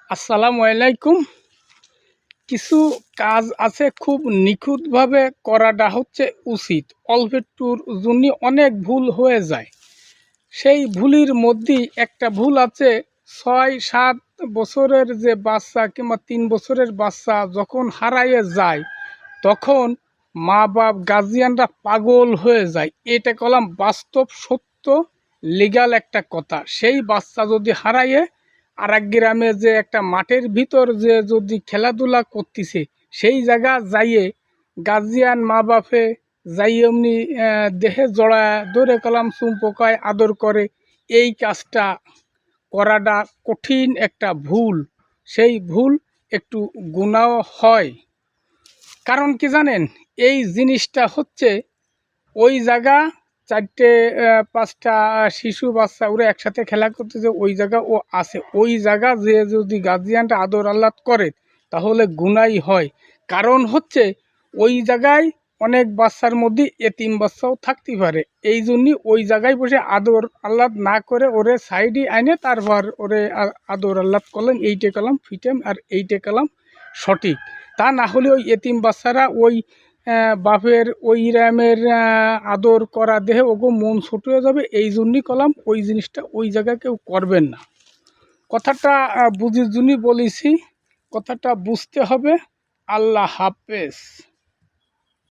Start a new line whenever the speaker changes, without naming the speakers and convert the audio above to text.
আসসালামু আলাইকুম। কিছু কাজ আছে খুব নিখুঁতভাবে করাটা হচ্ছে উচিত। অল্প একটুর জন্য অনেক ভুল হয়ে যায়। সেই ভুলের মধ্যেই একটা ভুল আছে, ৬-৭ বছরের যে বাচ্চা কিংবা ৩ বছরের বাচ্চা যখন হারাইয়ে যায় তখন মা বাপ গার্জিয়ানরা পাগল হয়ে যায়। এটা কলাম বাস্তব সত্য লিগ্যাল একটা কথা। সেই বাচ্চা যদি হারাইয়ে আর এক গ্রামে যে একটা মাঠের ভিতর যে যদি খেলাধুলা করতেছে সেই জায়গা যাইয়ে গার্জিয়ান মা বাপে যাই এমনি দেহে জড়ায় ধরে কলাম চুম্পকায় আদর করে, এই কাজটা করাটা কঠিন একটা ভুল। সেই ভুল একটু গুনাহ হয়। কারণ কি জানেন, এই জিনিসটা হচ্ছে ওই জায়গা ৪-৫টা শিশু বাচ্চা ওরা একসাথে খেলা করতেছে, ওই জায়গা ও আছে, ওই জায়গা যে যদি গার্জিয়ানটা আদর আহ্লাদ করে তাহলে গুনাই হয়। কারণ হচ্ছে ওই জায়গায় অনেক বাচ্চার মধ্যে এতিম বাচ্চাও থাকতে পারে। এই জন্যই ওই জায়গায় বসে আদর আহ্লাদ না করে ওরে সাইডে আইনে তারপর ওরে আদর আহ্লাদ করলেন, এইটে কলাম ফিটেম আর এইটে কলাম সঠিক। তা না হলে ওই এতিম বাচ্চারা ওই বাপের ওই রামের আদর করা দেহে ওগো মন ছোট হয়ে যাবে। এই জন্যই কলাম ওই জিনিসটা ওই জায়গায় কেউ করবেন না। কথাটা বুঝির জন্যই বলেছি, কথাটা বুঝতে হবে। আল্লাহ হাফেজ।